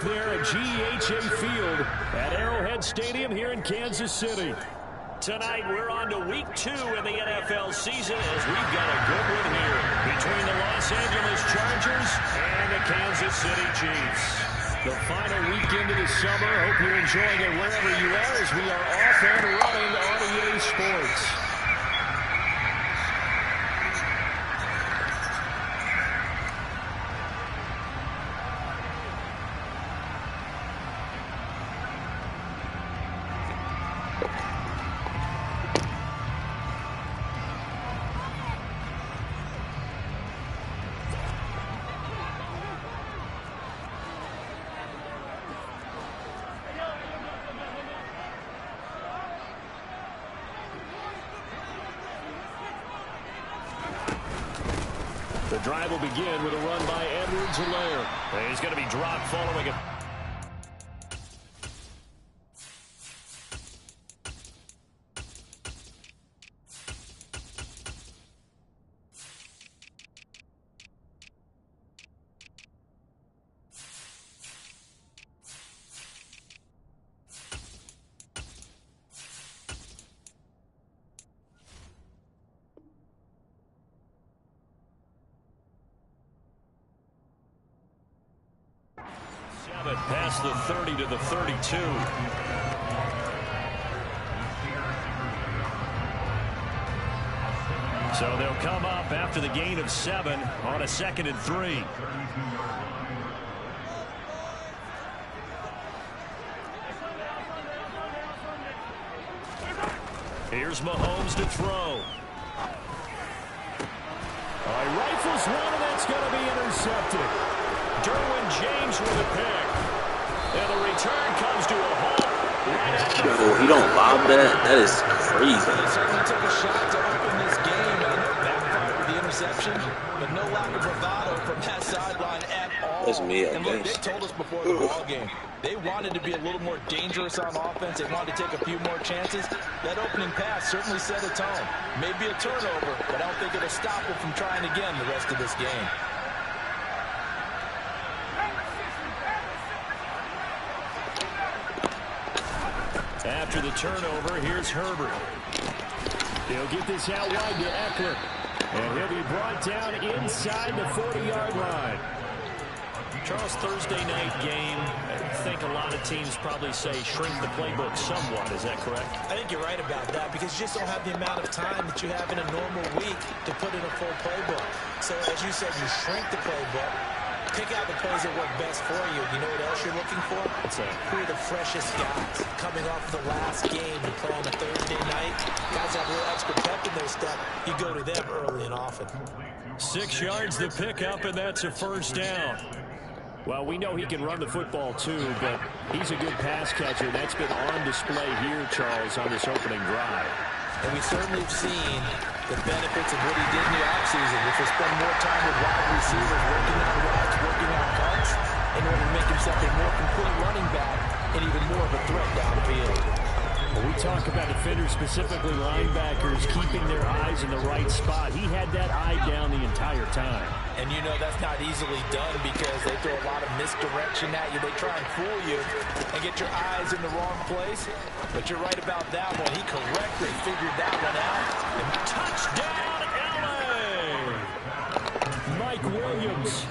there at GEHA Field at Arrowhead Stadium here in Kansas City. Tonight, we're on to week 2 in the NFL season as we've got a good one here between the Los Angeles Chargers and the Kansas City Chiefs. The final weekend of the summer. Hope you're enjoying it wherever you are as we are off and running on EA Sports. The drive will begin with a run by Edwards-Helaire. He's going to be dropped following it. Past the 30 to the 32. So they'll come up after the gain of 7 on a 2nd and 3. Here's Mahomes to throw. Rifles one, and that's going to be intercepted. Derwin James with a pick. And the return comes to a halt. Yo, he don't lob that? That is crazy. He certainly took a shot to open this game and backfired with the interception, but no lack of bravado from that sideline at all. That's me, I and look, guess. they told us before the ball game, they wanted to be a little more dangerous on offense. They wanted to take a few more chances. That opening pass certainly set a tone. Maybe a turnover, but I don't think it'll stop them from trying again the rest of this game. After the turnover, here's Herbert. He'll get this out wide to Eckler. And he'll be brought down inside the 40-yard line. Charles, Thursday night game. I think a lot of teams probably say shrink the playbook somewhat. Is that correct? I think you're right about that because you just don't have the amount of time that you have in a normal week to put in a full playbook. So, as you said, you shrink the playbook. Pick out the plays that work best for you. You know what else you're looking for? Who are the freshest guys coming off the last game you play on a Thursday night? Guys have a little extra pep in their step. You go to them early and often. 6 yards to pick up, and that's a first down. Well, we know he can run the football too, but he's a good pass catcher. That's been on display here, Charles, on this opening drive. And we certainly have seen the benefits of what he did in the offseason, which was spend more time with wide receivers, working on routes, working on cuts, in order to make himself a more complete running back and even more of a threat downfield. When we talk about defenders, specifically linebackers, keeping their eyes in the right spot, he had that eye down the entire time. And you know that's not easily done because they throw a lot of misdirection at you. They try and fool you and get your eyes in the wrong place. But you're right about that one. He correctly figured that one out. And Touchdown, LA! Mike Williams.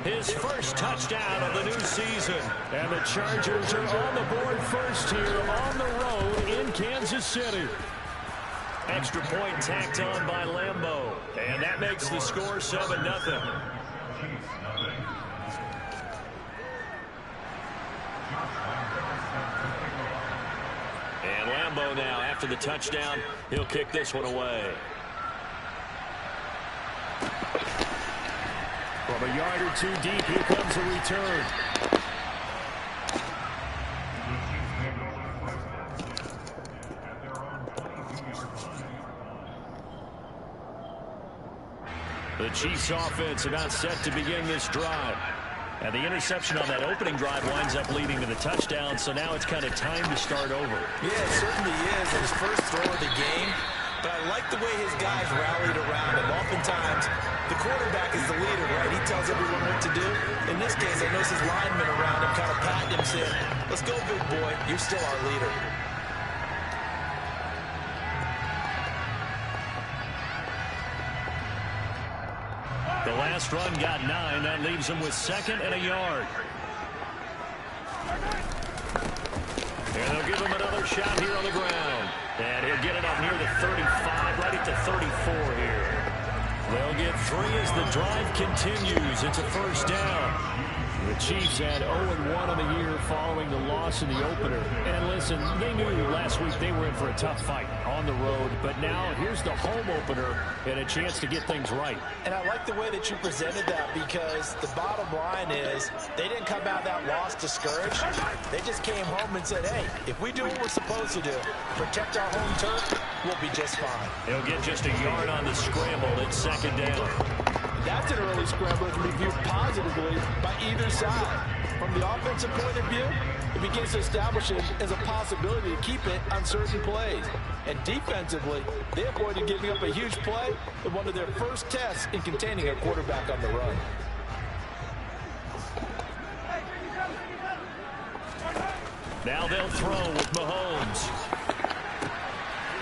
His first touchdown of the new season. And the Chargers are on the board first here on the road in Kansas City. Extra point tacked on by Lambeau. And that makes the score 7-0. And Lambeau now, after the touchdown, he'll kick this one away. From a yard or two deep, here comes a return. The Chiefs offense about set to begin this drive. And the interception on that opening drive winds up leading to the touchdown, so now it's kind of time to start over. yeah, it certainly is. His first throw of the game. But I like the way his guys rallied around him. Oftentimes, the quarterback is the leader, right? He tells everyone what to do. In this case, I notice his linemen around him kind of patting him saying, let's go, big boy. You're still our leader. The last run got 9. That leaves him with 2nd and a yard. And they'll give him another shot here on the ground. And he'll get it up near the 35, right at the 34 here. They'll get 3 as the drive continues. It's a first down. The Chiefs had 0-1 on the year following the loss in the opener. And listen, they knew last week they were in for a tough fight on the road. But now here's the home opener and a chance to get things right. And I like the way that you presented that, because the bottom line is they didn't come out of that loss discouraged. They just came home and said, hey, if we do what we're supposed to do, protect our home turf, we'll be just fine. He'll get just a yard on the scramble at 2nd down. That's an early scramble that can be viewed positively by either side. From the offensive point of view, it begins to establish it as a possibility to keep it on certain plays. And defensively, they avoided giving up a huge play in one of their first tests in containing a quarterback on the run. Now they'll throw with Mahomes.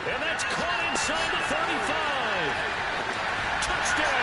And that's caught inside the 35. Touchdown!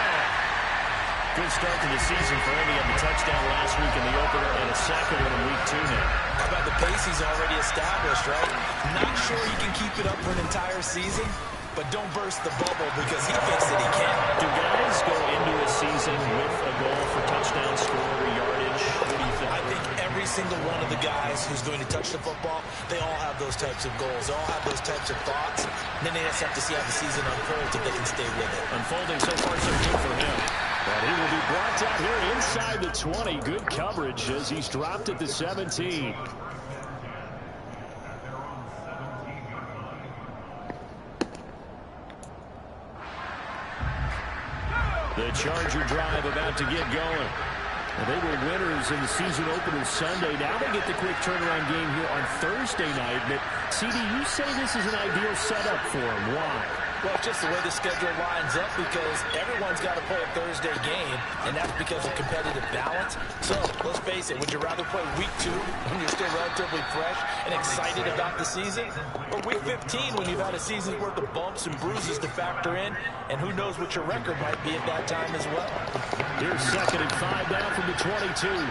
Good start to the season for him. He had the touchdown last week in the opener and a 2nd one in week 2 now. How about the pace he's already established, right? Not sure he can keep it up for an entire season, but don't burst the bubble because he thinks that he can. Do guys go into a season with a goal for touchdown score or yardage? What do you think? I think every single one of the guys who's going to touch the football, they all have those types of goals. They all have those types of thoughts. And then they just have to see how the season unfolds if they can stay with it. Unfolding so far so good for him. And he will be brought down here inside the 20. Good coverage as he's dropped at the 17. The Charger drive about to get going. Well, they were winners in the season opener Sunday. Now they get the quick turnaround game here on Thursday night. But, CD, you say this is an ideal setup for them. Why? Well, it's just the way the schedule lines up, because everyone's got to play a Thursday game, and that's because of competitive balance. So, let's face it, would you rather play week 2 when you're still relatively fresh and excited about the season, or week 15 when you've had a season's worth of bumps and bruises to factor in, and who knows what your record might be at that time as well? Here's 2nd and 5 down from the 22.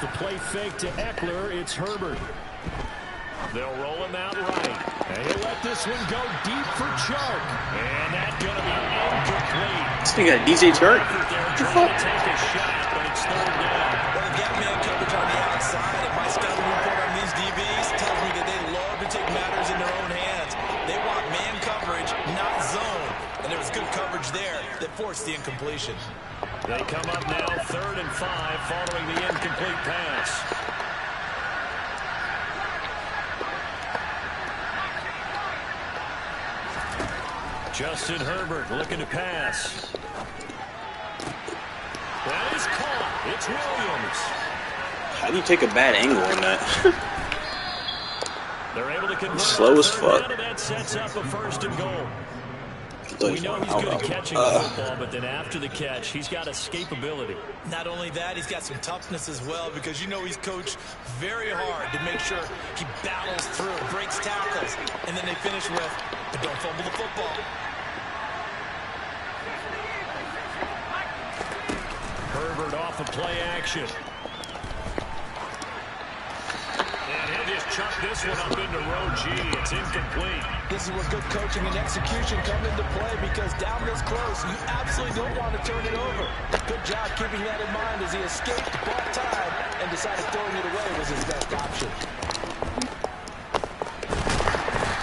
The play fake to Eckler. It's Herbert. They'll roll him out right. And he'll let this one go deep for Chark. And that's going to be incomplete. This thing got DJ Chark. They're trying to take a shot, but it's 3rd down. Well, they got man coverage on the outside, and my scouting report on these DBs tells me that they love to take matters in their own hands. They want man coverage, not zone. And there was good coverage there that forced the incompletion. They come up now 3rd and 5 following the incomplete pass. Justin Herbert looking to pass. That is caught. It's Williams. How do you take a bad angle on that? They're able to convert. Slow as fuck. That sets up a 1st and goal. We know he's good at catching the football, but then after the catch, he's got escapability. Not only that, he's got some toughness as well, because you know he's coached very hard to make sure he battles through, breaks tackles, and then they finish with, but don't fumble the football. Herbert off of play action. And he'll just chuck this one up into row G. It's incomplete. This is where good coaching and execution come into play, because down this close, you absolutely don't want to turn it over. Good job keeping that in mind as he escaped, bought time, and decided throwing it away was his best option.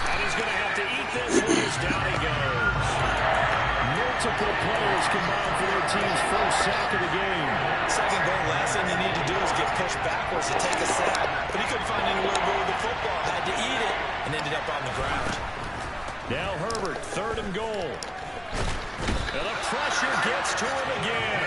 And he's going to have to eat this one as down he goes. Multiple players combined for their team's first sack of the game. Second goal, last thing you need to do is get pushed backwards to take a sack, but he couldn't find anywhere to go with the football, had to eat it, and ended up on the ground. Now Herbert, 3rd and goal. And the pressure gets to him again.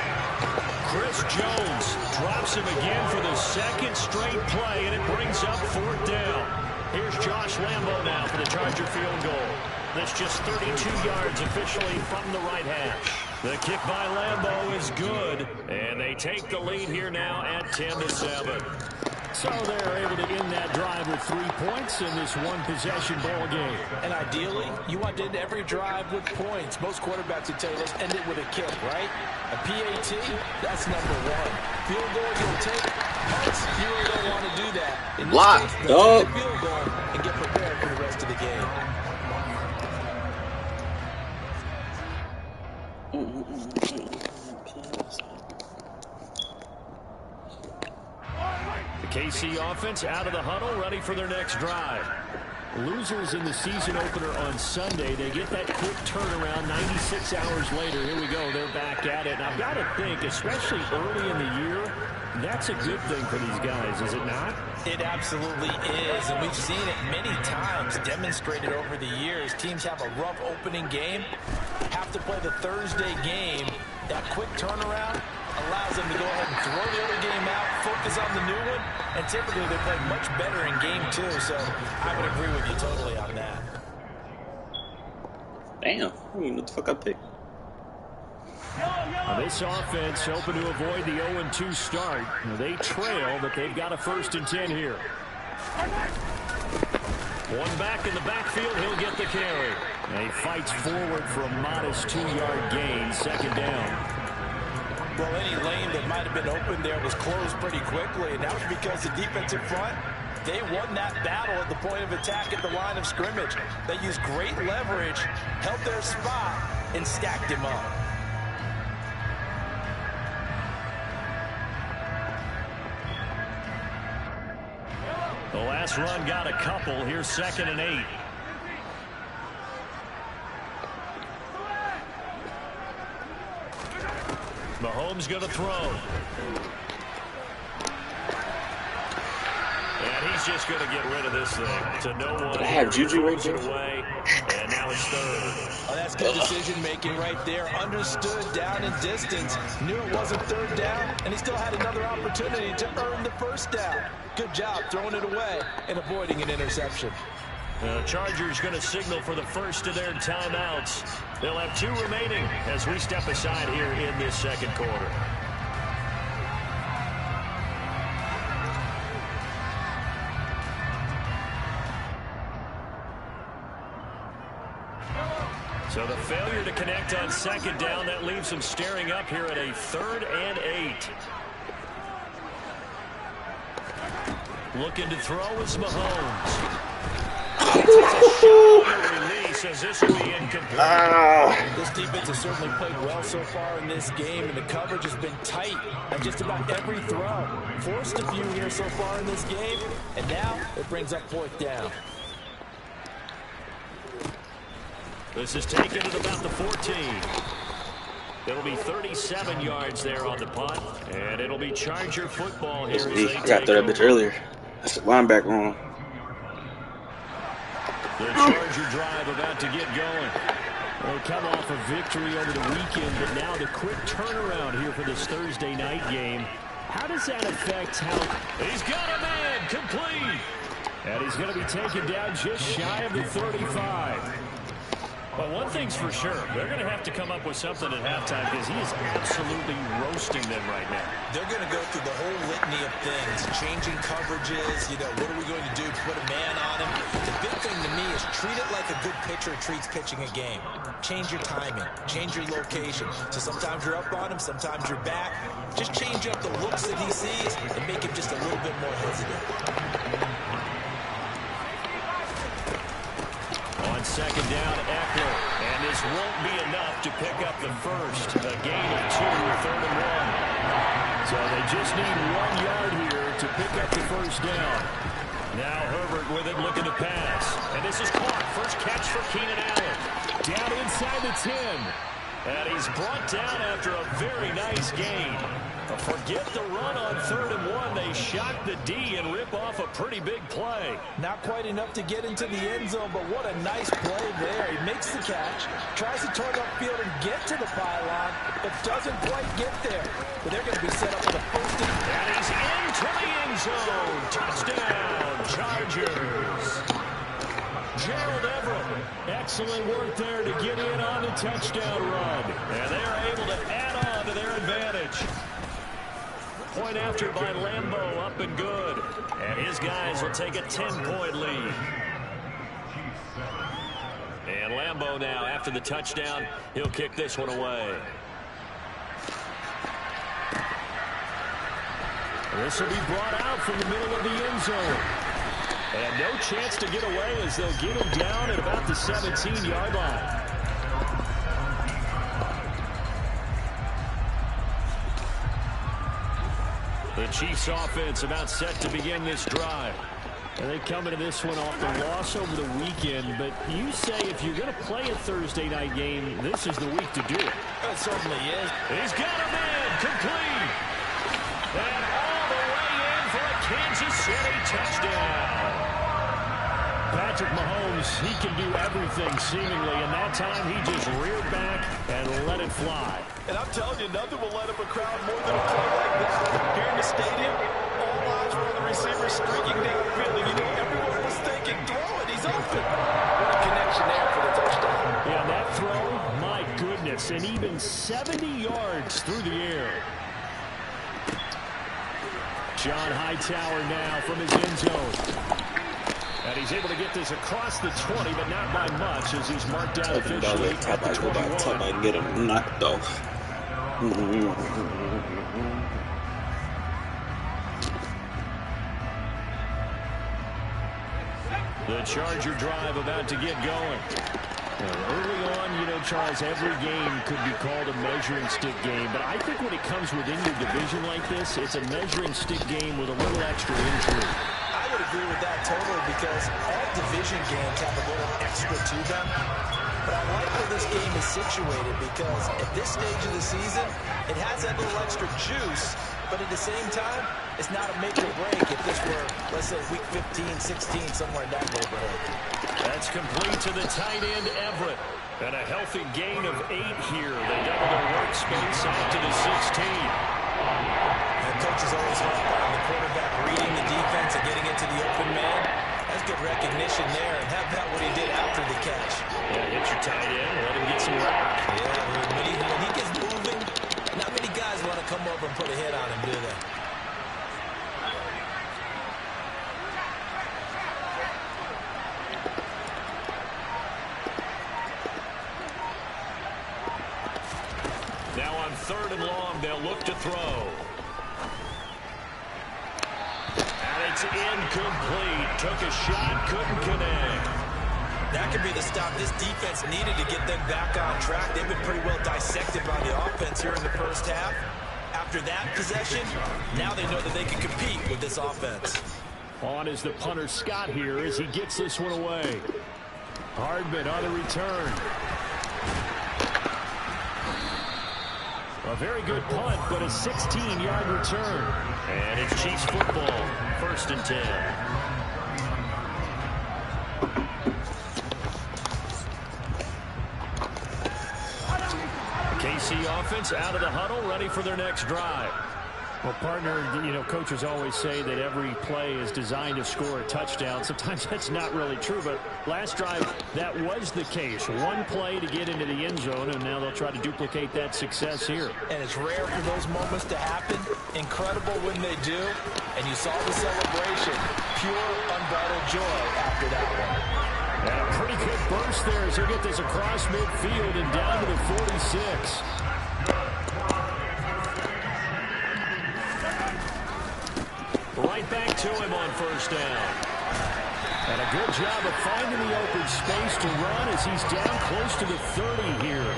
Chris Jones drops him again for the 2nd straight play, and it brings up 4th down. Here's Josh Lambo now for the Charger field goal. This just 32 yards officially from the right hash. The kick by Lambeau is good, and they take the lead here now at 10-7. So they're able to end that drive with 3 points in this one-possession ball game. And ideally, you want to end every drive with points. Most quarterbacks would tell you, let's end it with a kick, right? A PAT, that's number one. Field goal you'll take, punts, you really don't want to do that. In this Block, case, dog. take the field goal and get prepared for the rest of the game. The KC offense out of the huddle, ready for their next drive. Losers in the season opener on Sunday. They get that quick turnaround 96 hours later. Here we go. They're back at it. And I've got to think, especially early in the year, that's a good thing for these guys, is it not? It absolutely is, and we've seen it many times demonstrated over the years. Teams have a rough opening game, have to play the Thursday game. That quick turnaround allows them to go ahead and throw the other game out, focus on the new one, and typically they play much better in game two, so I would agree with you totally on that. Damn, I don't even know what the fuck I picked. Now this offense hoping to avoid the 0-2 start. Now they trail, but they've got a 1st and 10 here. One back in the backfield, he'll get the carry. And he fights forward for a modest 2-yard gain, 2nd down. Well, any lane that might have been open there was closed pretty quickly, and that was because the defensive front, they won that battle at the point of attack at the line of scrimmage. They used great leverage, held their spot, and stacked him up. The last run got a couple. Here's 2nd and 8. Mahomes going to throw. And he's just going to get rid of this thing to no one. Did I have Juju right there? Away, and now it's 3rd. Oh, that's good decision-making right there. Understood down and distance. Knew it wasn't 3rd down, and he still had another opportunity to earn the 1st down. Good job throwing it away and avoiding an interception. The Chargers going to signal for the first of their timeouts. They'll have 2 remaining as we step aside here in this 2nd quarter. So the failure to connect on 2nd down, that leaves them staring up here at a 3rd and 8. Looking to throw is Mahomes. Release as this will be incomplete. This defense has certainly played well so far in this game, and the coverage has been tight on just about every throw. Forced a few here so far in this game, and now it brings up 4th down. This is taken at about the 14. It'll be 37 yards there on the punt, and it'll be Charger football here. I got that bitch earlier. That's the linebacker on. The Charger drive about to get going. They come off a victory over the weekend, but now the quick turnaround here for this Thursday night game. How does that affect how... He's got a man, complete. And he's going to be taken down just shy of the 35. Well, one thing's for sure. They're going to have to come up with something at halftime because he is absolutely roasting them right now. They're going to go through the whole litany of things, changing coverages, what are we going to do, put a man on him. The big thing to me is treat it like a good pitcher treats pitching a game. Change your timing, change your location. So sometimes you're up on him, sometimes you're back. Just change up the looks that he sees and make him just a little bit more hesitant. On 2nd down, Eckler. And this won't be enough to pick up the first. A gain of 2, 3rd and 1. So they just need 1 yard here to pick up the 1st down. Now Herbert with it, looking to pass. And this is caught. First catch for Keenan Allen. Down inside the 10. And he's brought down after a very nice gain. Forget the run on 3rd and 1. They shock the D and rip off a pretty big play. Not quite enough to get into the end zone, but what a nice play there. He makes the catch, tries to turn upfield and get to the pylon, but doesn't quite get there. But they're going to be set up with a 1st and... And he's into the end zone. Touchdown, Chargers. Gerald Everett. Excellent work there to get in on the touchdown run. And they are able to add on to their advantage. Point after by Lambeau, up and good. And his guys will take a 10-point lead. And Lambeau now, after the touchdown, he'll kick this one away. This will be brought out from the middle of the end zone. And no chance to get away as they'll get him down at about the 17-yard line. The Chiefs offense about set to begin this drive. And they come into this one off the loss over the weekend. But you say if you're going to play a Thursday night game, this is the week to do it. It certainly is. He's got him in, complete. And all the way in for a Kansas City touchdown. Patrick Mahomes, he can do everything seemingly, and that time he just reared back and let it fly. And I'm telling you, nothing will light up a crowd more than a play like that. Here in the stadium, all eyes were on the receiver streaking downfield. You know, everyone was thinking, throw it, he's open. What a connection there for the touchdown. Yeah, that throw, my goodness, and even 70 yards through the air. John Hightower now from his end zone. And he's able to get this across the 20, but not by much as he's marked down officially at the 21. I get him knocked off. The Charger drive about to get going. Early on, you know, Charles, every game could be called a measuring stick game, but I think when it comes within your division like this, it's a measuring stick game with a little extra intrigue. I would agree with that totally because all division games have a little extra to them. But I like where this game is situated because at this stage of the season, it has that little extra juice, but at the same time, it's not a make or break if this were, let's say, week 15, 16, somewhere in that neighborhood. That's complete to the tight end, Everett. And a healthy gain of 8 here. They double their workspace out to the 16. And coaches always harp on the quarterback reading the defense and getting into the open man. That's good recognition there. And how about what he did after the catch? Yeah, hit your tight end, let him get some rock. Yeah, when he gets moving, not many guys want to come over and put a hit on him, do they? Now on 3rd and long, they'll look to throw. And it's incomplete. Took a shot, couldn't connect. That could be the stop this defense needed to get them back on track. They've been pretty well dissected by the offense here in the first half. After that possession, now they know that they can compete with this offense. On is the punter Scott here as he gets this one away. Hardman on the return. A very good punt, but a 16-yard return. And it's Chiefs football, 1st and 10. KC offense out of the huddle, ready for their next drive. Well, partner, you know, coaches always say that every play is designed to score a touchdown. Sometimes that's not really true, but last drive, that was the case. One play to get into the end zone, and now they'll try to duplicate that success here. And it's rare for those moments to happen. Incredible when they do. And you saw the celebration. Pure, unbridled joy after that one. And a pretty good burst there as he'll get this across midfield and down to the 46. Right back to him on 1st down. And a good job of finding the open space to run as he's down close to the 30 here.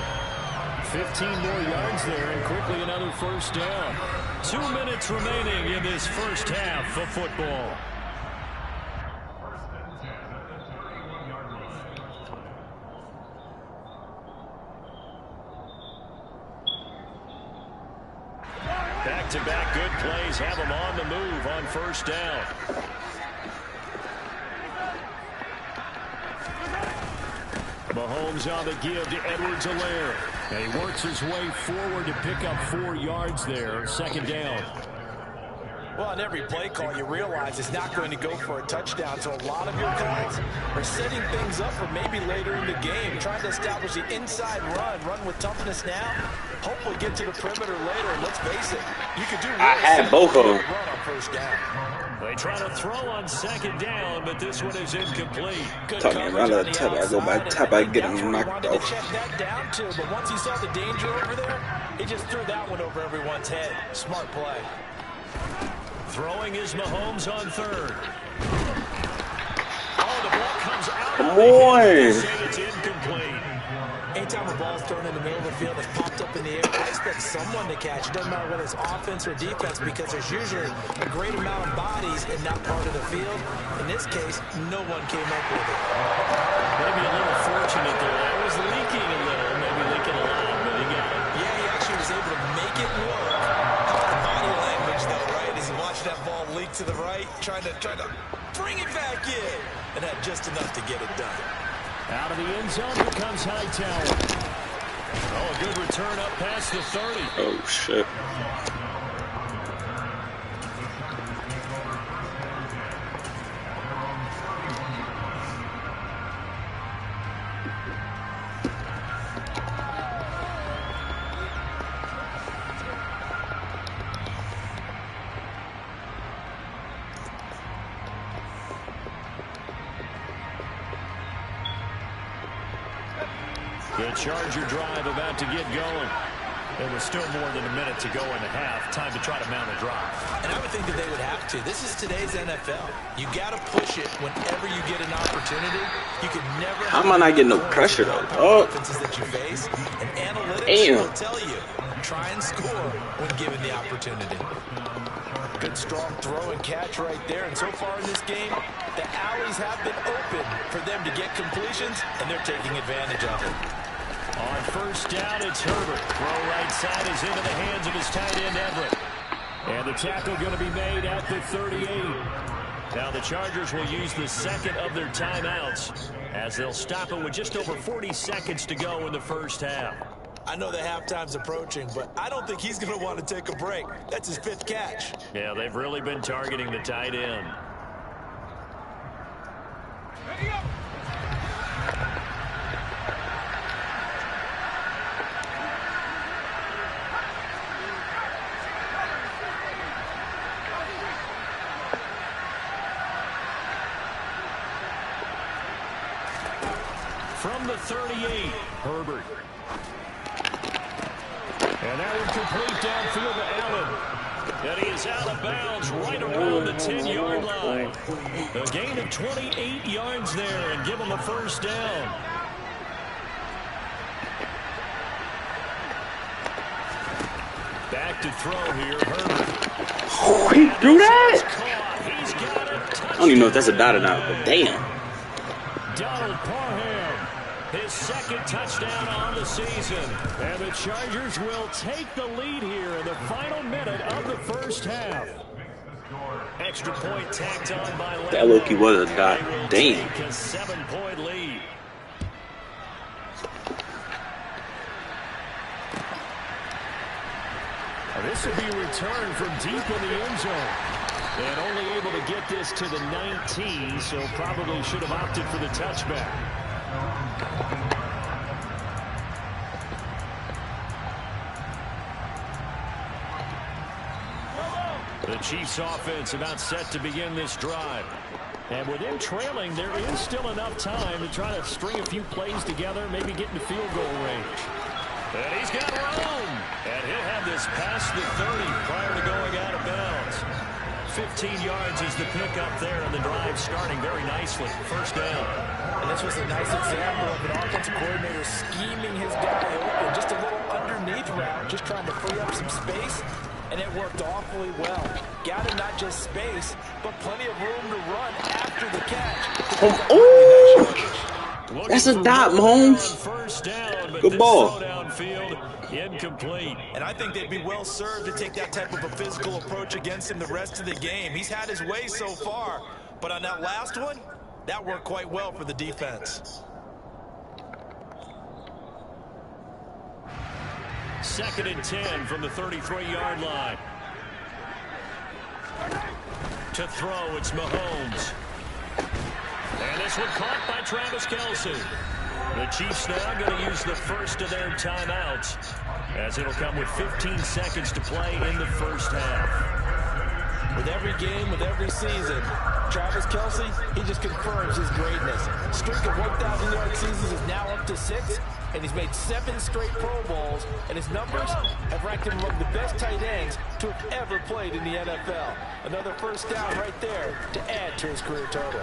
15 more yards there and quickly another 1st down. 2 minutes remaining in this first half of football. Back-to-back good plays have them on the move on 1st down. Mahomes on the give to Edwards-Helaire. And he works his way forward to pick up 4 yards there. 2nd down. Well, on every play call, you realize it's not going to go for a touchdown. So a lot of your calls are setting things up for maybe later in the game, trying to establish the inside run with toughness now. Hopefully get to the perimeter later. And let's face it, you could do I had both of them. Run on first down. They try to throw on second down, but this one is incomplete. Good Talking about that tap, I go by tap, I get him knocked off. Check that down too, but once he saw the danger over there, he just threw that one over everyone's head. Smart play. Throwing is Mahomes on third. Oh, the ball comes out. Come on. It's incomplete. Anytime a ball's thrown in the middle of the field, it's popped up in the air, I expect someone to catch. It doesn't matter whether it's offense or defense because there's usually a great amount of bodies in that part of the field. In this case, no one came up with it. Maybe a little fortunate there. It was leaking a little, maybe leaking a lot, but he got it. Yeah, he actually was able to make it work. How about the body language, though, right? As he watched that ball leak to the right, trying to bring it back in, and had just enough to get it done. Out of the end zone, here comes Hightower. Oh, a good return up past the 30. Oh, shit. The Charger drive about to get going. There was still more than a minute to go in the half. Time to try to mount a drive. And I would think that they would have to. This is today's NFL. You got to push it whenever you get an opportunity. You could never. How am I not getting no pressure though? Oh, offenses that you face, and analytics will tell you try and score when given the opportunity. Good strong throw and catch right there. And so far in this game, the alleys have been open for them to get completions, and they're taking advantage of it. On first down, it's Herbert. Throw right side is into the hands of his tight end, Everett. And the tackle going to be made at the 38. Now the Chargers will use the second of their timeouts as they'll stop it with just over 40 seconds to go in the first half. I know the halftime's approaching, but I don't think he's going to want to take a break. That's his 5th catch. Yeah, they've really been targeting the tight end. Ready up. From the 38, Herbert. And that one complete downfield to Allen. And he is out of bounds right around the 10-yard line. A gain of 28 yards there and give him a first down. Back to throw here, Herbert. Oh, he threw that? He's got it. I don't even know if that's a dot or not, but damn. Donald Parham, his second touchdown on the season. And the Chargers will take the lead here in the final minute of the first half. Extra point tacked on by Lambeau. That low-key was a dot. Damn. Take a 7-point lead. This will be returned from deep in the end zone. And only able to get this to the 19, so probably should have opted for the touchback. The Chiefs offense about set to begin this drive. And with them trailing, there is still enough time to try to string a few plays together, maybe get in the field goal range. And he's got room. And he'll have this past the 30 prior to going out of bounds. 15 yards is the pickup there, and the drive starting very nicely. First down. And this was a nice example of an offensive coordinator scheming his guy open. Just a little underneath route, just trying to free up some space, and it worked awfully well. Got him not just space, but plenty of room to run after the catch. Oh, that's a dot, Mahomes. Good ball. Incomplete. And I think they'd be well served to take that type of a physical approach against him the rest of the game. He's had his way so far, but on that last one, that worked quite well for the defense. Second and 10 from the 33-yard line. To throw, it's Mahomes. And this one caught by Travis Kelce. The Chiefs now going to use the first of their timeouts, as it'll come with 15 seconds to play in the first half. With every game, with every season, Travis Kelce, he just confirms his greatness. Streak of 1,000-yard seasons is now up to 6, and he's made 7 straight Pro Bowls, and his numbers have ranked him among the best tight ends to have ever played in the NFL. Another first down right there to add to his career total.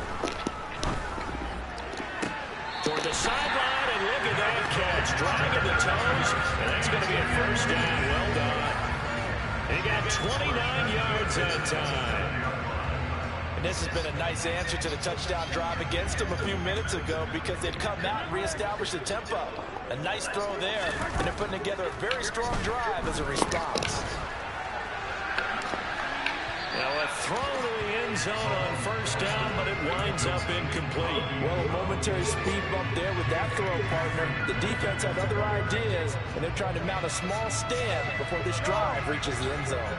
Toward the sideline, and look at that catch. Dragging the toes, and that's going to be a first down. Well done. He got 29 yards that time. And this has been a nice answer to the touchdown drive against him a few minutes ago, because they've come out and reestablished the tempo. A nice throw there, and they're putting together a very strong drive as a response. Now a throw to the end zone on first down, but it winds up incomplete. Well, a momentary speed bump there with that throw, partner. The defense had other ideas, and they're trying to mount a small stand before this drive reaches the end zone.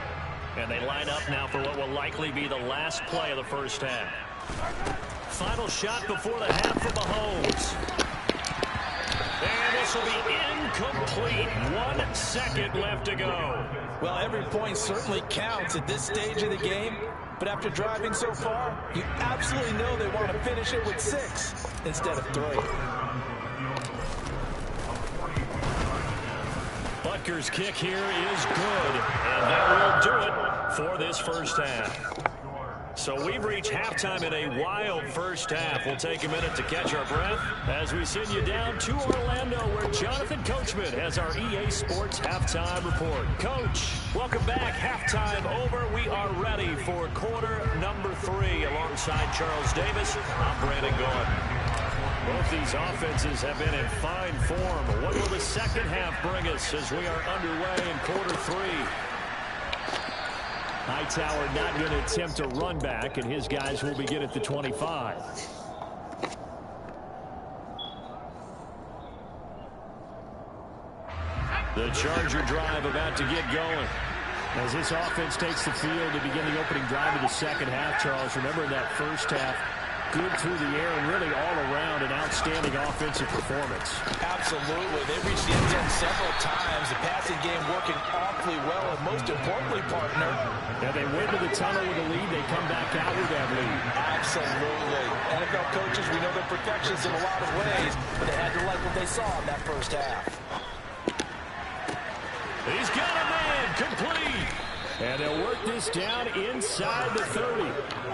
And they line up now for what will likely be the last play of the first half. Final shot before the half for Mahomes. And this will be incomplete. 1 second left to go. Well, every point certainly counts at this stage of the game, but after driving so far, you absolutely know they want to finish it with 6 instead of 3. Butker's kick here is good, and that will do it for this first half. So we've reached halftime in a wild first half. We'll take a minute to catch our breath as we send you down to Orlando, where Jonathan Coachman has our EA Sports Halftime Report. Coach, welcome back. Halftime over. We are ready for quarter number 3. Alongside Charles Davis, I'm Brandon Gordon. Both these offenses have been in fine form. What will the second half bring us as we are underway in quarter 3? Hightower not going to attempt a run back, and his guys will begin at the 25. The Charger drive about to get going. As this offense takes the field to begin the opening drive of the second half, Charles, remember in that first half, good through the air and really all around an outstanding offensive performance. Absolutely. They reached the end zone several times. The passing game working awfully well, and most importantly, partner, Now they went to the tunnel with a lead. They come back out with that lead. absolutely. NFL coaches, we know they're perfectionists in a lot of ways, but they had to like what they saw in that first half. He's got a man, complete. And they'll work this down inside the 30.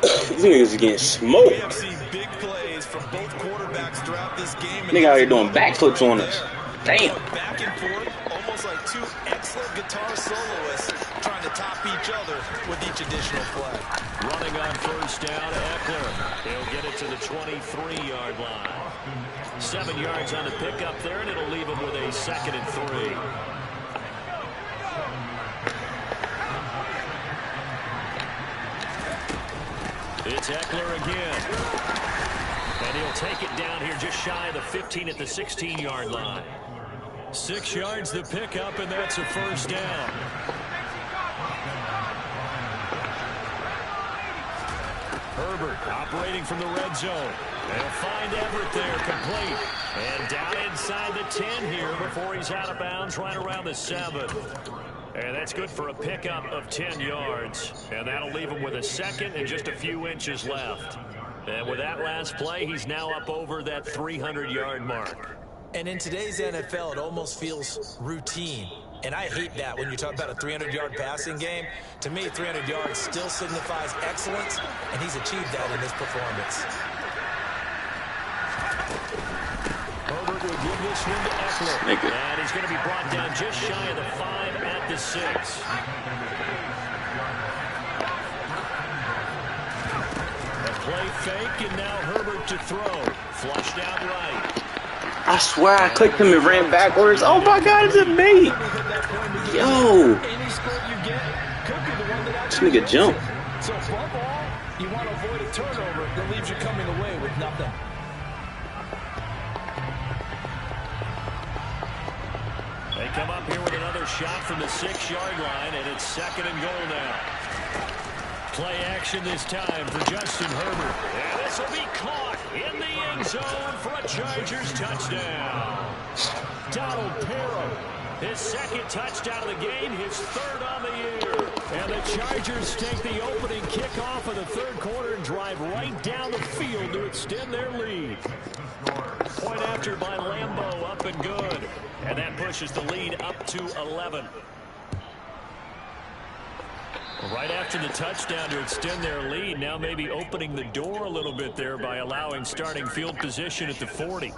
These niggas are getting smoked. We have seen big plays from both quarterbacks throughout this game. Nigga out here doing backflips on us. Damn. Back and forth, almost like 2 excellent guitar soloists trying to top each other with each additional play. Running on first down, Eckler. He'll get it to the 23-yard line. 7 yards on the pickup there, and it'll leave him with a 2nd and 3. It's Eckler again. And he'll take it down here just shy of the 15 at the 16-yard line. 6 yards the pickup, and that's a first down. Herbert operating from the red zone. They'll find Everett there, complete. And down inside the 10 here before he's out of bounds, right around the 7. And that's good for a pickup of 10 yards. And that'll leave him with a 2nd and just a few inches left. And with that last play, he's now up over that 300-yard mark. And in today's NFL, it almost feels routine. And I hate that when you talk about a 300-yard passing game. To me, 300 yards still signifies excellence, and he's achieved that in this performance. Herbert will give this one to Eckler. And he's going to be brought down just shy of the 5 at the 6. A play fake, and now Herbert to throw. Flushed out right. I swear I clicked him and ran backwards. Oh my God, it's a bait. Yo. This nigga jump. So above all, you want to avoid a turnover that leaves you coming away with nothing. They come up here with another shot from the 6-yard line, and it's 2nd and goal now. Play action this time for Justin Herbert. And this will be caught in the end zone for a Chargers touchdown. Donald Parham, his second touchdown of the game, his third on the year. And the Chargers take the opening kickoff of the third quarter and drive right down the field to extend their lead. Point after by Lambeau, up and good. And that pushes the lead up to 11. Right after the touchdown to extend their lead, now maybe opening the door a little bit there by allowing starting field position at the 40.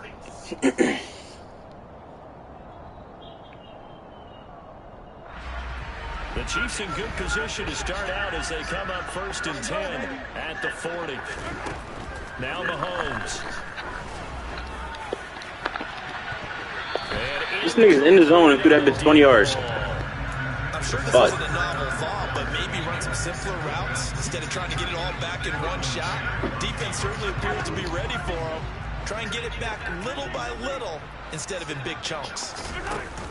The Chiefs in good position to start out as they come up 1st and 10 at the 40. Now Mahomes. This nigga's in the zone and threw that bitch 20 yards. I'm sure this isn't a novel thought, but maybe run some simpler routes instead of trying to get it all back in one shot. Defense certainly appears to be ready for him. Try and get it back little by little instead of in big chunks.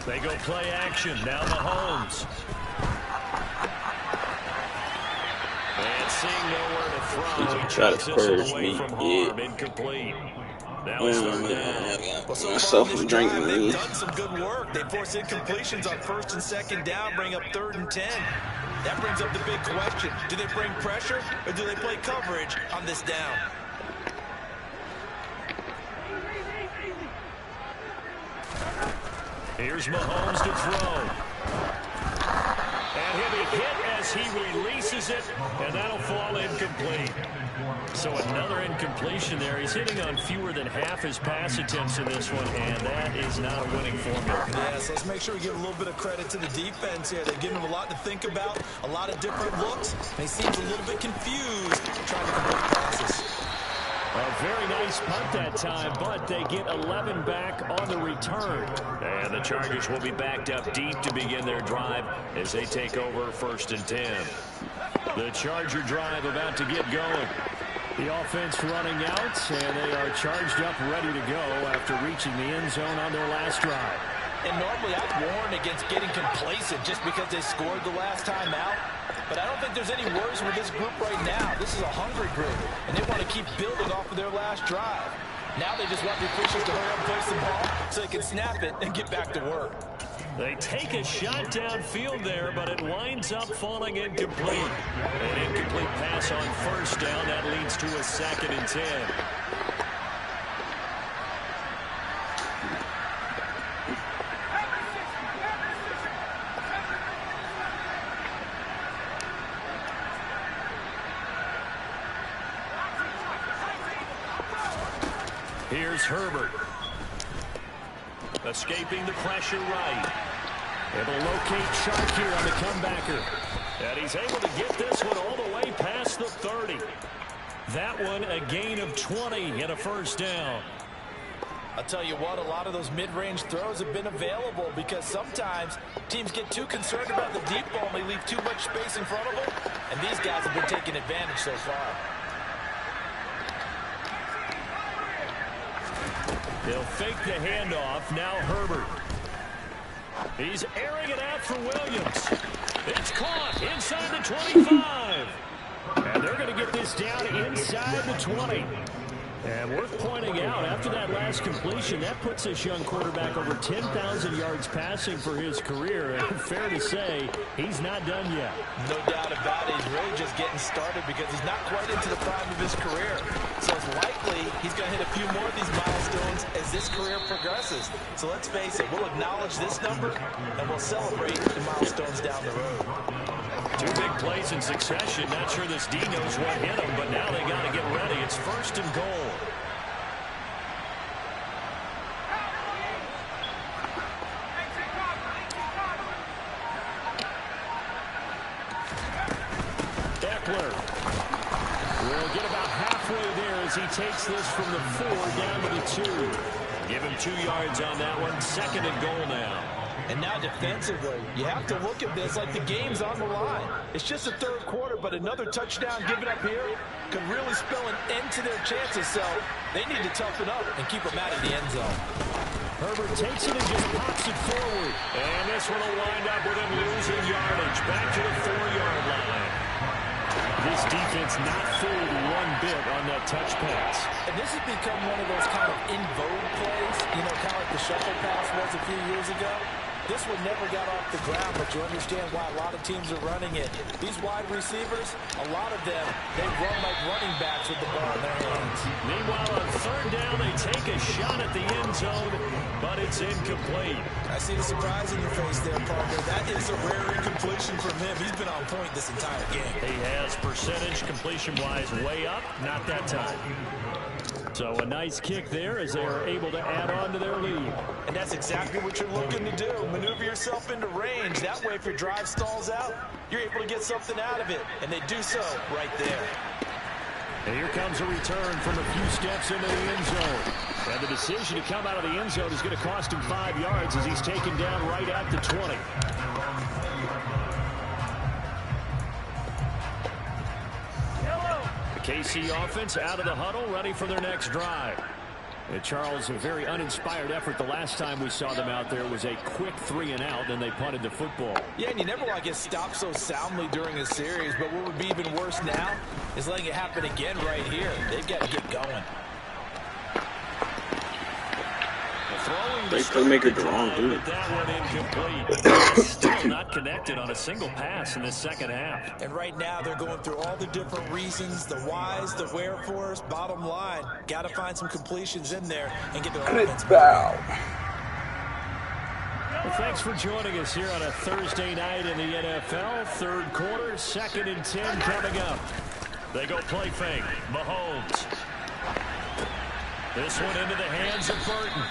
They go play action. Now Mahomes. And seeing nowhere to throw, he chucks this one away from harm. Incomplete. Now it's third down. Well, so far this drive, they've done some good work. They force incompletions on 1st and 2nd down, bring up 3rd and 10. That brings up the big question. Do they bring pressure or do they play coverage on this down? Here's Mahomes to throw. And he'll be hit as he releases it, and that'll fall incomplete. So another incompletion there. He's hitting on fewer than half his pass attempts in this one, and that is not a winning formula. Yeah, so let's make sure we give a little bit of credit to the defense here. They're giving him a lot to think about, a lot of different looks. And he seems a little bit confused trying to complete passes. A very nice punt that time, but they get 11 back on the return. And the Chargers will be backed up deep to begin their drive as they take over 1st and 10. The Charger drive about to get going. The offense running out, and they are charged up, ready to go after reaching the end zone on their last drive. And normally I'd warn against getting complacent just because they scored the last time out. But I don't think there's any worries with this group right now. This is a hungry group, and they want to keep building off of their last drive. Now they just want the officials to hurry up and place the ball so they can snap it and get back to work. They take a shot downfield there, but it winds up falling incomplete. An incomplete pass on 1st down. That leads to a 2nd and 10. Here's Herbert. Escaping the pressure right. Able to locate Shark here on the comebacker. And he's able to get this one all the way past the 30. That one a gain of 20 and a 1st down. I'll tell you what, a lot of those mid-range throws have been available because sometimes teams get too concerned about the deep ball and they leave too much space in front of them. And these guys have been taking advantage so far. They'll fake the handoff. Now Herbert. He's airing it out for Williams. It's caught inside the 25. And they're going to get this down inside the 20. And worth pointing out, after that last completion, that puts this young quarterback over 10,000 yards passing for his career. And fair to say, he's not done yet. No doubt about it. He's really just getting started because he's not quite into the prime of his career. So it's likely he's going to hit a few more of these milestones as this career progresses. So let's face it, we'll acknowledge this number and we'll celebrate the milestones down the road. 2 big plays in succession. Not sure this D knows what hit him, but now they got to get ready. It's 1st and goal. Eckler will get about halfway there as he takes this from the 4 down to the 2. Give him 2 yards on that one. 2nd and goal now. And now defensively, you have to look at this like the game's on the line. It's just the 3rd quarter, but another touchdown given up here could really spell an end to their chances. So they need to toughen up and keep them out of the end zone. Herbert takes it and just pops it forward. And this one will wind up with him losing yardage. Back to the 4-yard line. This defense not fooled one bit on that touch pass. And this has become one of those kind of in vogue plays, you know, kind of like the shuffle pass was a few years ago. This one never got off the ground, but you understand why a lot of teams are running it. These wide receivers, a lot of them, they run like running backs with the ball in their hands. Meanwhile, on third down, they take a shot at the end zone, but it's incomplete. I see the surprise in your face there, partner. That is a rare incompletion from him. He's been on point this entire game. He has percentage completion-wise way up, not that time. So a nice kick there as they are able to add on to their lead. And that's exactly what you're looking to do. Maneuver yourself into range. That way, if your drive stalls out, you're able to get something out of it. And they do so right there. And here comes a return from a few steps into the end zone. And the decision to come out of the end zone is going to cost him 5 yards as he's taken down right at the 20. KC offense out of the huddle, ready for their next drive. And Charles, a very uninspired effort. The last time we saw them out there was a quick 3 and out, then they punted the football. Yeah, and you never want to get stopped so soundly during a series, but what would be even worse now is letting it happen again right here. They've got to get going. They playmaker the wrong dude. That one incomplete. Still not connected on a single pass in this second half. And right now they're going through all the different reasons, the whys, the wherefores. Bottom line, got to find some completions in there and get their offense. Well, thanks for joining us here on a Thursday night in the NFL. Third quarter, 2nd and 10 coming up. They go play fake. Mahomes. This one into the hands of Burton.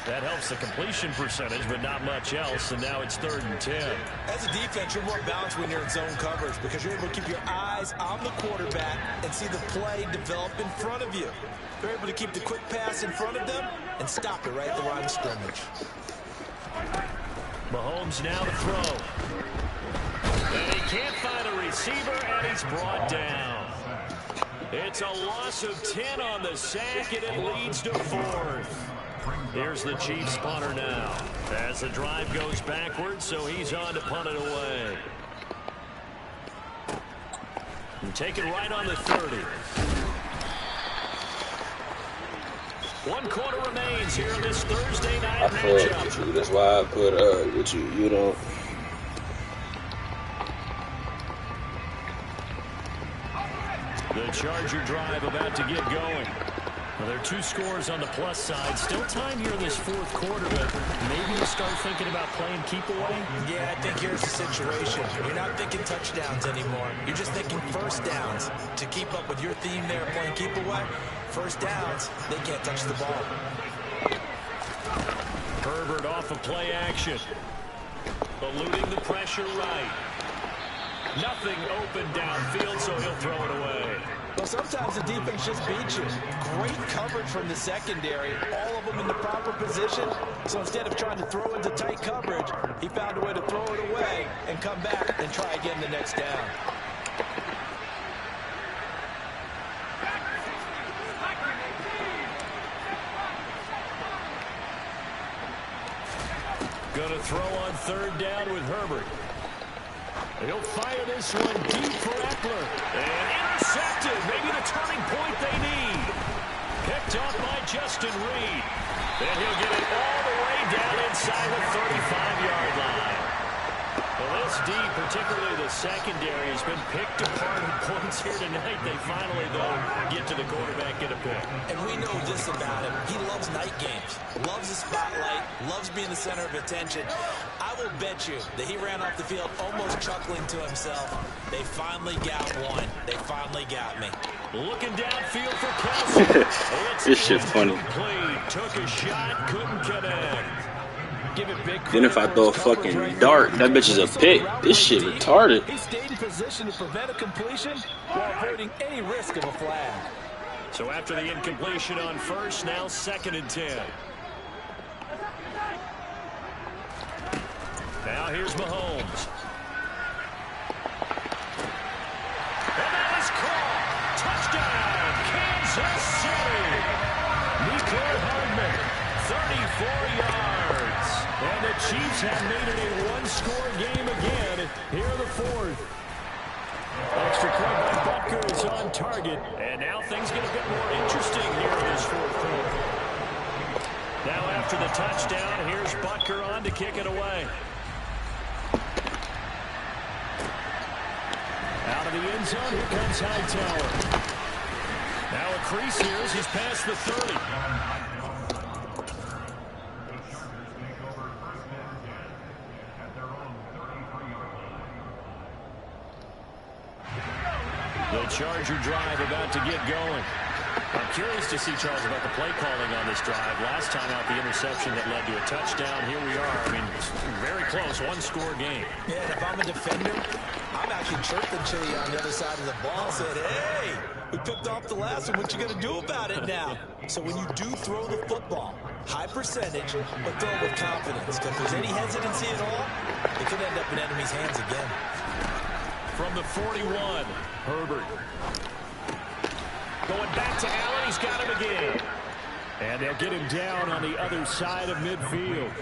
That helps the completion percentage, but not much else, and now it's 3rd and 10. As a defense, you're more balanced when you're in zone coverage because you're able to keep your eyes on the quarterback and see the play develop in front of you. They're able to keep the quick pass in front of them and stop it right at the line of scrimmage. Mahomes now to throw. And he can't find a receiver, and he's brought down. It's a loss of 10 on the sack, and it leads to 4th. Here's the Chiefs punter now as the drive goes backwards, so he's on to punt it away. And take it right on the 30. 1 quarter remains here in this Thursday night I fuck with matchup. you. That's why I put with you. You don't. The Charger drive about to get going. Well, there are 2 scores on the plus side. Still time here in this 4th quarter, but maybe you start thinking about playing keep away? Yeah, I think here's the situation. You're not thinking touchdowns anymore. You're just thinking first downs. To keep up with your theme there, playing keep away, first downs, they can't touch the ball. Herbert off of play action. Eluding the pressure right. Nothing open downfield, so he'll throw it away. Well, sometimes the defense just beats you. Great coverage from the secondary, all of them in the proper position. So instead of trying to throw into tight coverage, he found a way to throw it away and come back and try again the next down. Gonna throw on 3rd down with Herbert. He'll fire this one deep for Eckler. And intercepted. Maybe the turning point they need. Picked up by Justin Reed. And he'll get it all the way down inside the 35-yard line. Well, this D, particularly the secondary, has been picked apart in points here tonight. They finally, though, get to the quarterback, get a pick. And we know this about him. He loves night games, loves the spotlight, loves being the center of attention. I will bet you that he ran off the field almost chuckling to himself. They finally got one. They finally got me. Looking downfield for Kelsey. This shit funny. Took a shot, couldn't connect. Give it big. Then if I throw a fucking dart, that bitch is a pick. This shit retarded. He stayed in position to prevent a completion while avoiding any risk of a flag. So after the incompletion on first, now 2nd and 10. Now here's Mahomes. And that is caught. Touchdown, Kansas City. Mecole Hardman, 34 yards. And the Chiefs have made it a 1-score game again here in the 4th. Extra point by Butker. on target. And now things get a bit more interesting here in this fourth quarter. Now after the touchdown, here's Butker on to kick it away. Out of the end zone, here comes Hightower. Now a crease here as he's past the 30. The Charger drive about to get going. I'm curious to see, Charles, about the play calling on this drive. Last time out, the interception that led to a touchdown. Here we are. I mean, very close, one-score game. Yeah, and if I'm a defender, I'm actually chirping Chili on the other side of the ball, saying, hey, we picked off the last one. What you going to do about it now? So when you do throw the football, high percentage, but throw it with confidence. Because if there's any hesitancy at all, it could end up in enemy's hands again. From the 41, Herbert. Going back to Allen, he's got him again. And they'll get him down on the other side of midfield.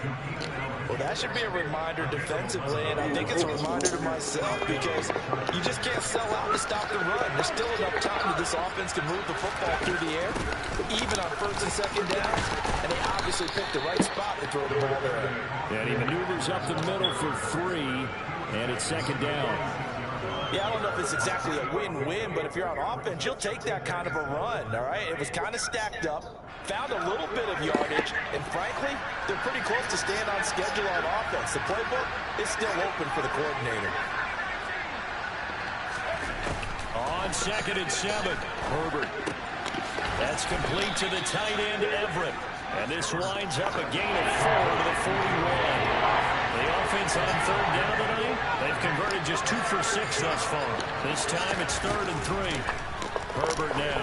Well, that should be a reminder defensively, and I think it's a reminder to myself because you just can't sell out to stop the run. There's still enough time that this offense can move the football through the air, even on first and second down, and they obviously picked the right spot to throw the ball there. And he maneuvers up the middle for 3, and it's second down. Yeah, I don't know if it's exactly a win-win, but if you're on offense, you'll take that kind of a run, all right? It was kind of stacked up, found a little bit of yardage, and frankly, they're pretty close to staying on schedule on offense. The playbook is still open for the coordinator. On 2nd and 7, Herbert. That's complete to the tight end, Everett. And this winds up a gain of 4 to the 41. The offense on 3rd down tonight, they've converted just 2 for 6 thus far. This time it's 3rd and 3. Herbert now.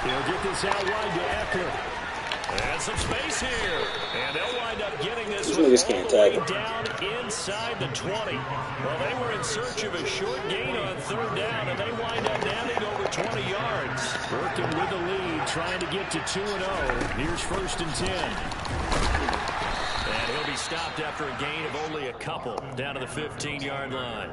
He'll get this out wide to Eckler. And some space here. And they'll wind up getting this one all the way down inside the 20. Well, they were in search of a short gain on 3rd down, and they wind up downing over 20 yards. Working with the lead, trying to get to 2-0. Here's 1st and 10. And he'll be stopped after a gain of only a couple down to the 15-yard line.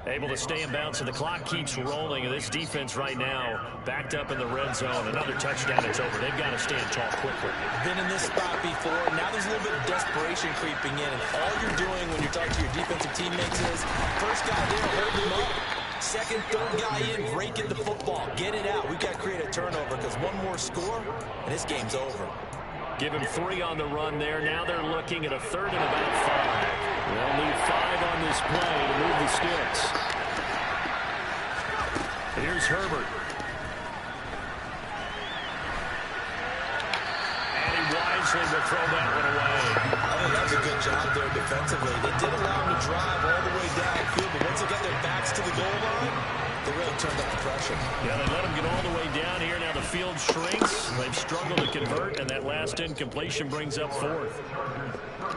Able to stay in bounds, and the clock keeps rolling. And this defense right now backed up in the red zone. Another touchdown, it's over. They've got to stand tall quickly. Been in this spot before. Now there's a little bit of desperation creeping in. And all you're doing when you're talking to your defensive teammates is, first guy there, hold him up. Second, third guy in, break in the football. Get it out. We've got to create a turnover because one more score, and this game's over. Give him 3 on the run there. Now they're looking at a 3rd and about 5. They'll need 5 on this play to move the sticks. Here's Herbert. And he wisely will throw that one away. I think that was a good job there defensively. They did allow him to drive all the way downfield, but once they got their backs to the goal line, they really turned up the pressure. Yeah, they let him get all the way down here. Now the field shrinks. They've struggled to convert, and that last incompletion brings up 4th.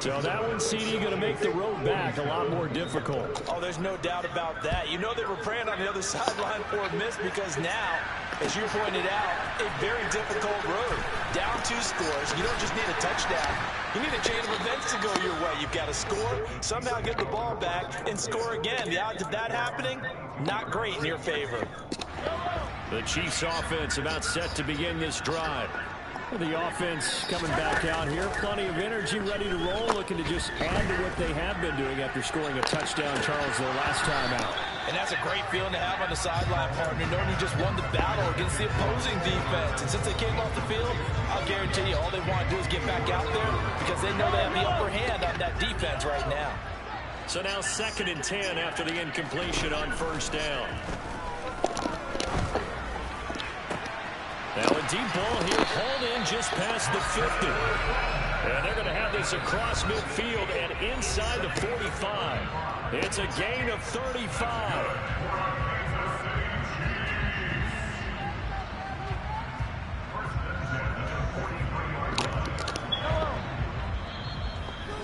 So that one, CD, going to make the road back a lot more difficult. Oh, there's no doubt about that. You know they were praying on the other sideline for a miss because now, as you pointed out, a very difficult road. Down 2 scores. You don't just need a touchdown. You need a chain of events to go your way. You've got to score, somehow get the ball back, and score again. The odds of that happening, not great in your favor. The Chiefs offense about set to begin this drive. The offense coming back out here. Plenty of energy, ready to roll, looking to just add to what they have been doing after scoring a touchdown, Charles, their last time out. And that's a great feeling to have on the sideline, partner, knowing you just won the battle against the opposing defense. And since they came off the field, I'll guarantee you all they want to do is get back out there because they know they have the upper hand on that defense right now. So now 2nd and 10 after the incompletion on 1st down. Now a deep ball here, hauled in just past the 50. And they're going to have this across midfield and inside the 45. It's a gain of 35.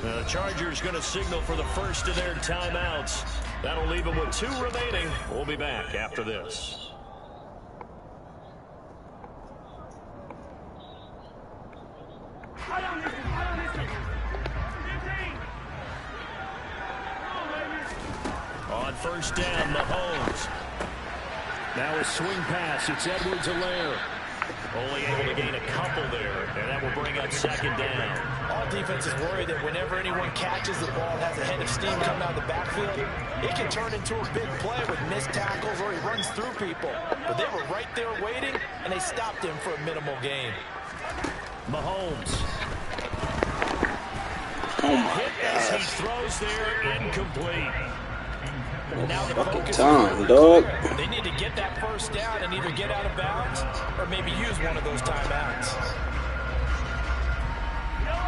The Chargers going to signal for the first of their timeouts. That'll leave them with 2 remaining. We'll be back after this. On 1st down, Mahomes. Now a swing pass. It's Edwards-Helaire. Only able to gain a couple there, and that will bring up second down. All defenses worry that whenever anyone catches the ball, has a head of steam coming out of the backfield, it can turn into a big play with missed tackles or he runs through people. But they were right there waiting, and they stopped him for a minimal gain. Mahomes. Oh, my Hit as he gosh. throws there, incomplete. Now the Fucking focus time, dog. They need to get that first down and either get out of bounds or maybe use one of those timeouts.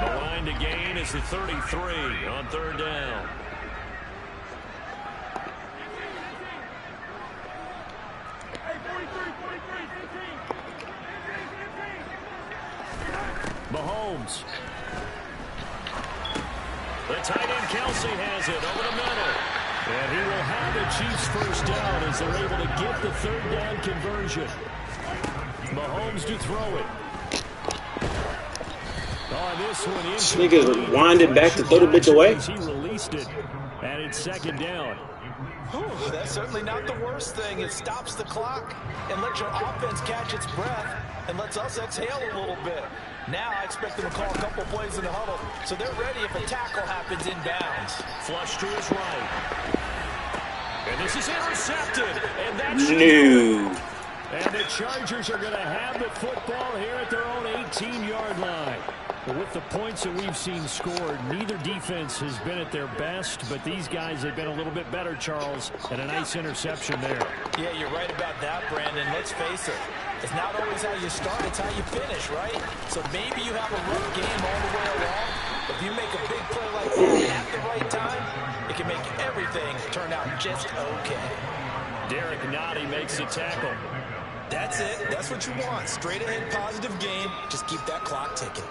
The line to gain is the 33 on third down. Mahomes. The tight end Kelsey has it over the middle. And he will have the Chiefs first down as they're able to get the third down conversion. Mahomes to throw it. On this one, This nigga winded back to throw the bitch away. He released it, and it's second down. Whew, that's certainly not the worst thing. It stops the clock and lets your offense catch its breath and lets us exhale a little bit. Now I expect them to call a couple plays in the huddle so they're ready if a tackle happens inbounds. Flush to his right. And this is intercepted. And that's No. And the Chargers are going to have the football here at their own 18-yard line. But with the points that we've seen scored, neither defense has been at their best, but these guys have been a little bit better, Charles, and a nice interception there. Yeah, you're right about that, Brandon. Let's face it. It's not always how you start, it's how you finish, right? So maybe you have a rough game all the way along, but if you make a big play like that at the right time, it can make everything turn out just okay. Derek Nottie makes the tackle. That's it. That's what you want. Straight ahead positive game. Just keep that clock ticking.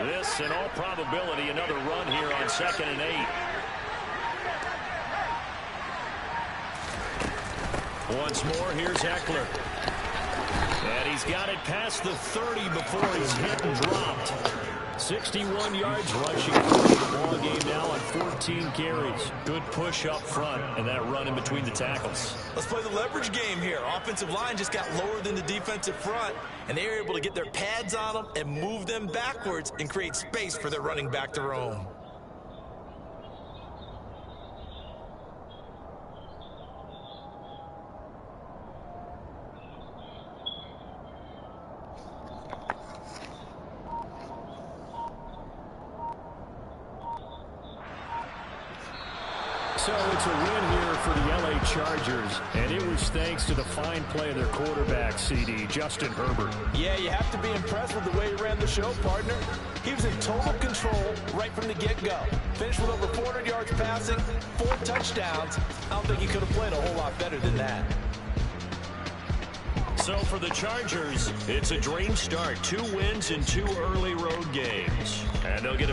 This, in all probability, another run here on 2nd and 8. Once more, here's Eckler. And he's got it past the 30 before he's hit and dropped. 61 yards rushing for the ball game now on 14 carries. Good push up front and that run in between the tackles. Let's play the leverage game here. Offensive line just got lower than the defensive front, and they were able to get their pads on them and move them backwards and create space for their running back to roam. So it's a win here for the L.A. Chargers, and it was thanks to the fine play of their quarterback, CD, Justin Herbert. Yeah, you have to be impressed with the way he ran the show, partner. He was in total control right from the get-go. Finished with over 400 yards passing, 4 touchdowns. I don't think he could have played a whole lot better than that. So for the Chargers, it's a dream start. 2 wins in 2 early road games. And they'll get a few